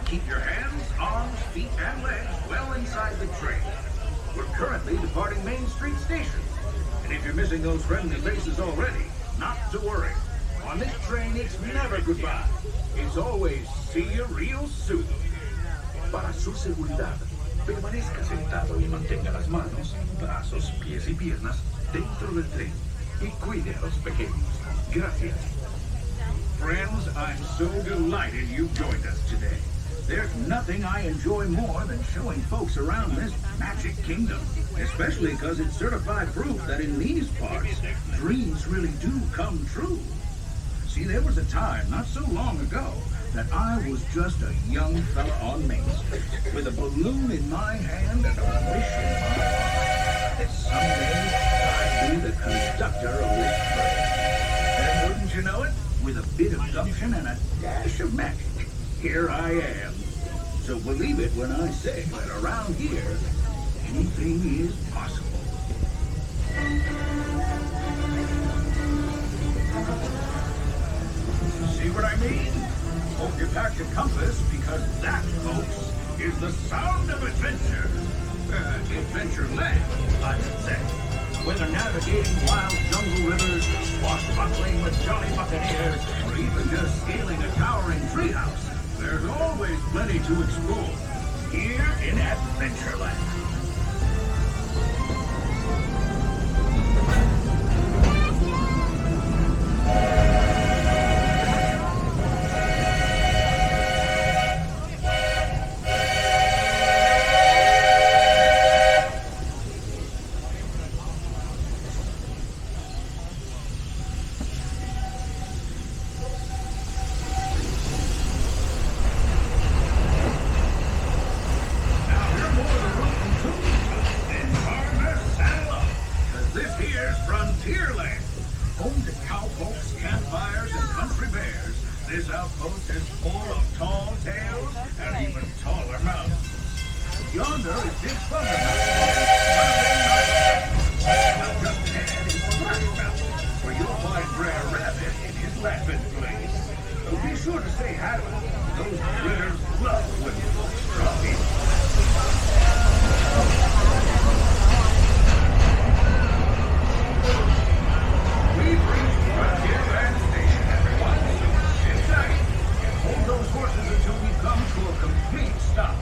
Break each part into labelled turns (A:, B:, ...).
A: Keep your hands, arms, feet, and legs well inside the train. We're currently departing Main Street Station. And if you're missing those friendly faces already, not to worry. On this train, it's never goodbye. It's always see you real soon. Para su seguridad, permanezca sentado y mantenga las manos, brazos, pies y piernas dentro del tren y cuide a los pequeños. Gracias. Friends, I'm so delighted you joined us today. There's nothing I enjoy more than showing folks around this magic kingdom, especially because it's certified proof that in these parts, dreams really do come true. See, there was a time not so long ago that I was just a young fella on Main Street with a balloon in my hand and a wish in my heart that someday I'd be the conductor of this train. And wouldn't you know it, with a bit of gumption and a dash of magic, here I am. So believe it when I say that around here, anything is possible. See what I mean? Hope you packed your compass, because that, folks, is the sound of adventure. Adventureland, I should say. Whether navigating wild jungle rivers, swashbuckling with jolly buccaneers, or even just scaling a towering treehouse, there's always plenty to explore here in Adventureland. Frontier Land, home to cowpokes, campfires, and country bears. This outpost is full of tall tales and even taller mountains. Yonder is Big Thunder Mountain. Just ahead is Splash Mountain, where you'll find Brer Rabbit in his laughing place. So be sure to say hi to him. Those critters love when folks drop in. We've reached Frontier Land Station, everyone. Sit tight and hold those horses until we come to a complete stop.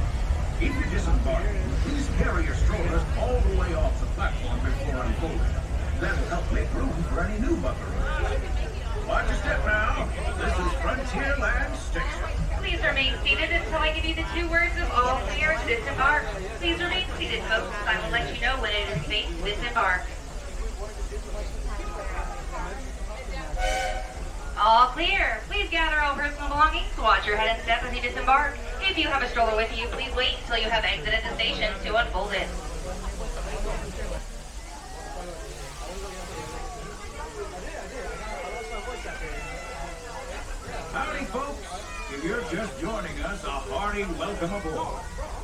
A: If you're disembarking, please carry your strollers all the way off the platform before unfolding. That'll help make room for any new buckaroos. Watch your step now. This is Frontier Land Station.
B: Please remain seated until I give you the 2 words of all clear to disembark. Please remain seated, folks. I will let you know when it is safe to disembark. All clear. Please gather all personal belongings. Watch your head and step as you disembark. If you have a stroller with you, please wait until you have exited the station to unfold it.
A: Howdy, folks. If you're just joining us, a hearty welcome aboard.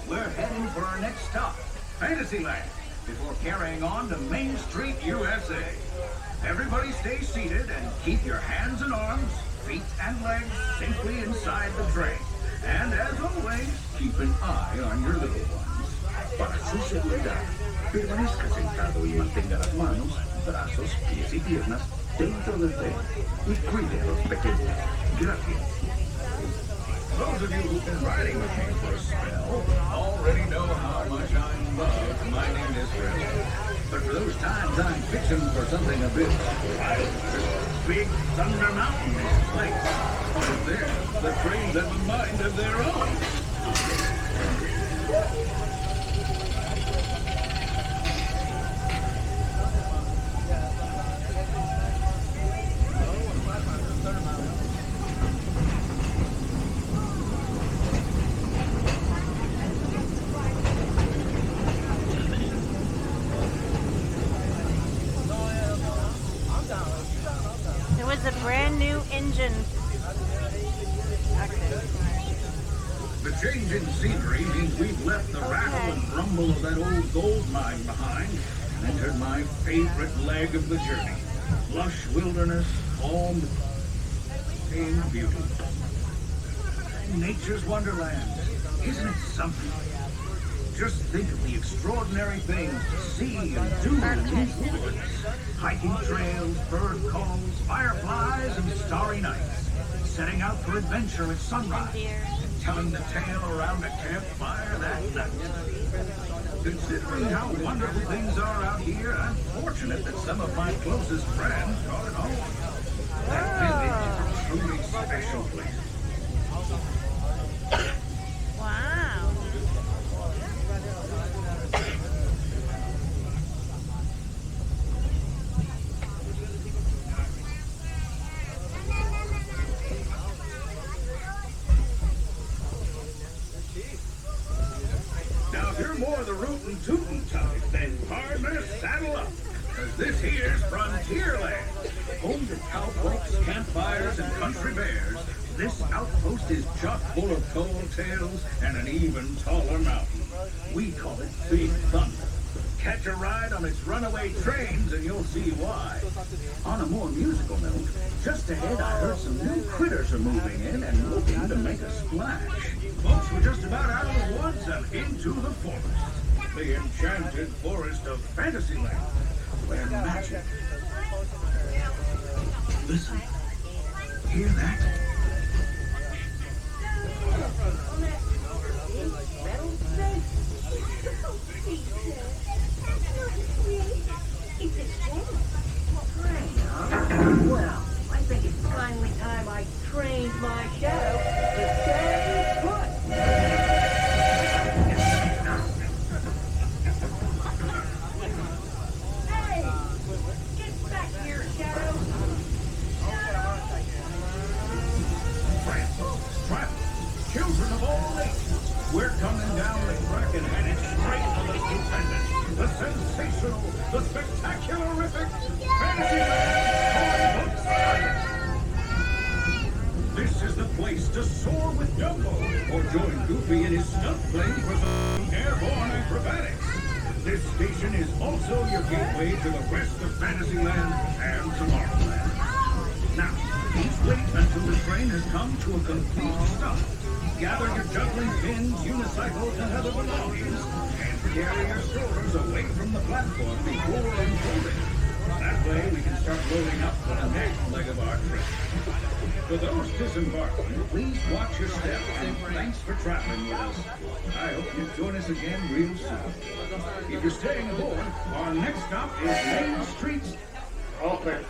A: We're heading for our next stop, Fantasyland, before carrying on to Main Street, USA. Everybody stay seated and keep your hands and arms, feet and legs safely inside the train. And as always, keep an eye on your little ones. Para su seguridad, permanezca sentado y mantenga las manos, brazos, pies y piernas dentro del tren y cuide a los pequeños. Gracias. Those of you who've been riding with me for a spell already know how much I love my name is Walt. But for those times I'm fixing for something a bit wilder, Big Thunder Mountain is place. But there, the trains have a mind of their own.
C: It was a brand new engine.
A: The change in scenery means we've left the rattle and rumble of that old gold mine behind and entered my favorite leg of the journey. Lush wilderness, calm, tame beauty. nature's wonderland. Isn't it something? Just think of the extraordinary things to see and do in these woods. Hiking trails, bird calls, fireflies, and starry nights. Setting out for adventure at sunrise and telling the tale around a campfire that night. Considering how wonderful things are out here, I'm fortunate that some of my closest friends call it home. That village is a truly special place.
C: Wow.
A: Now, if you're more the rootin' tootin' type, then partner, saddle up. Cause this here's Frontier Land. Home to cowpokes, campfires, and country bears, this outpost is chock full of tall tales and an even taller mountain. We call it Big Thunder. Catch a ride on its runaway trains and you'll see why. On a more musical note, just ahead I heard some new critters are moving in and looking to make a splash. Folks, we're just about out of the woods and into the forest. The enchanted forest of Fantasyland, where magic... Listen, hear that?
D: Well, I think it's finally time I trained my shadow to stay put. Hey! Get back here, Shadow!
A: Friends, children of all ages, we're coming down the track and headed straight for the stupendous, the sensational, the spectacularific Fantasyland Comic Book Science. This is the place to soar with Dumbo, or join Goofy in his stunt plane for some airborne acrobatics. This station is also your gateway to the rest of Fantasyland and Tomorrowland. Now, please wait until the train has come to a complete stop. Gather your juggling pins, unicycles, and other belongings, and carry your strollers away from the platform before unfolding. That way we can start loading up for the next leg of our trip. For those disembarking, please watch your step, and thanks for traveling with us. I hope you join us again real soon. If you're staying aboard, our next stop is Main Street. Open.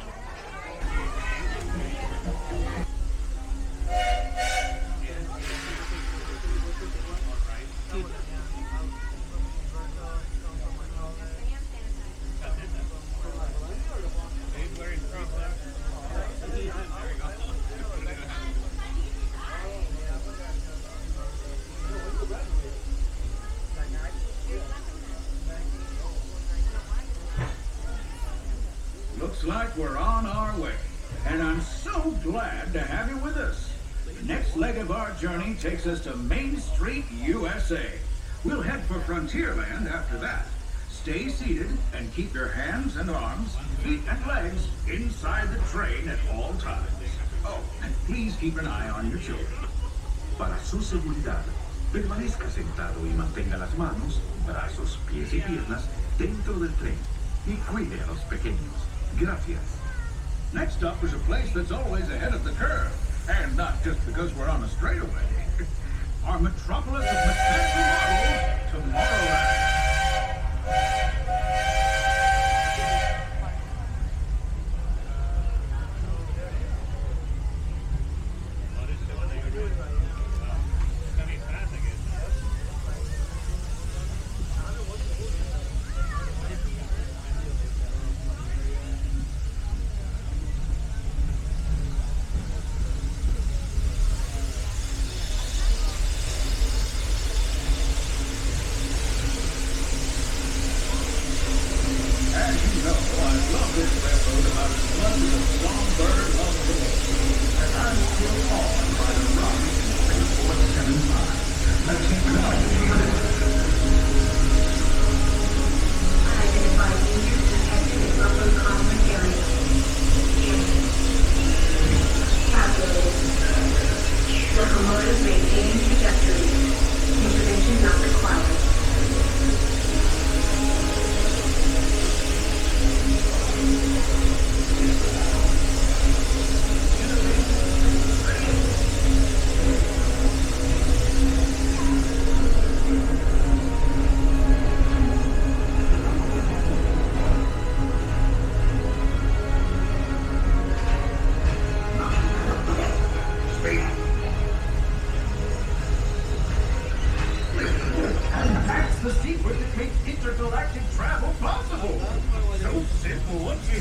A: Looks like we're on our way, and I'm so glad to have you with us. The next leg of our journey takes us to Main Street, USA. We'll head for Frontierland after that. Stay seated and keep your hands and arms, feet and legs inside the train at all times. Oh, and please keep an eye on your children.
E: Para su seguridad, permanezca sentado y mantenga las manos, brazos, pies y piernas dentro del tren y cuide a los pequeños. Gracias.
A: Next up is a place that's always ahead of the curve, and not just because we're on a straightaway. Our metropolis of mechanical marvels, Tomorrowland.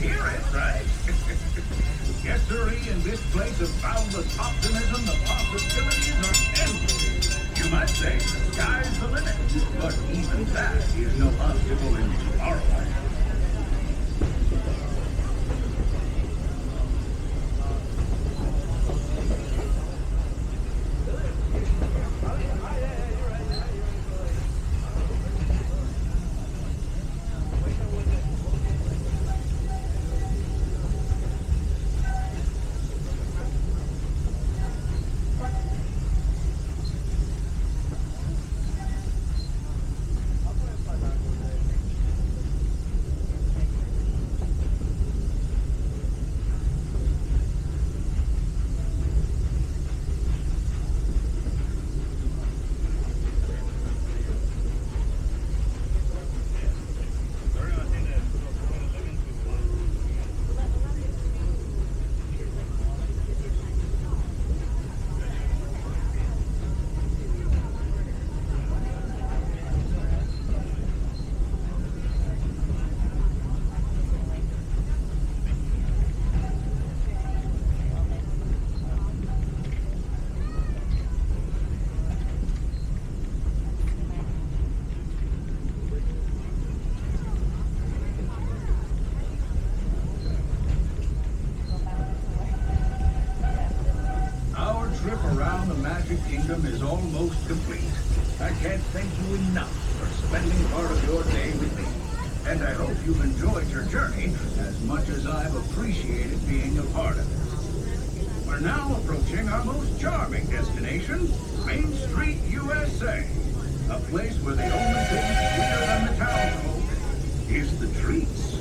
A: hear it, right? Yes, sirree, in this place of boundless optimism, the possibilities are endless. You might say the sky's the limit, but even that is no obstacle in Tomorrowland. Around the Magic Kingdom is almost complete. I can't thank you enough for spending part of your day with me. And I hope you've enjoyed your journey as much as I've appreciated being a part of it. We're now approaching our most charming destination, Main Street, USA. A place where the only thing sweeter than the townsfolk is the treats.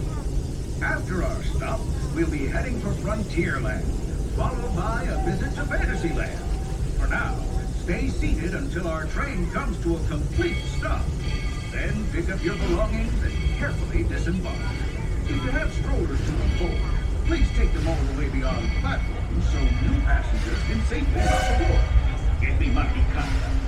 A: After our stop, we'll be heading for Frontier Land, followed by a visit to Fantasyland. For now, stay seated until our train comes to a complete stop. Then pick up your belongings and carefully disembark. If you have strollers to unfold, please take them all the way beyond the platform so new passengers can safely hop aboard. It'd be mighty kind of them.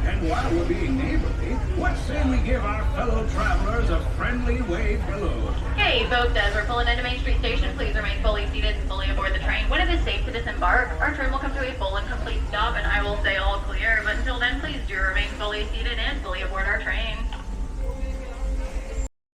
A: And while we're being neighborly, what say we give our fellow travelers a friendly wave hello?
B: Hey folks, as we're pulling into Main Street Station, please remain fully seated and fully aboard the train. When it is safe to disembark, our train will come to a full and complete stop and I will say all clear. But until then, please do remain fully seated and fully aboard our train.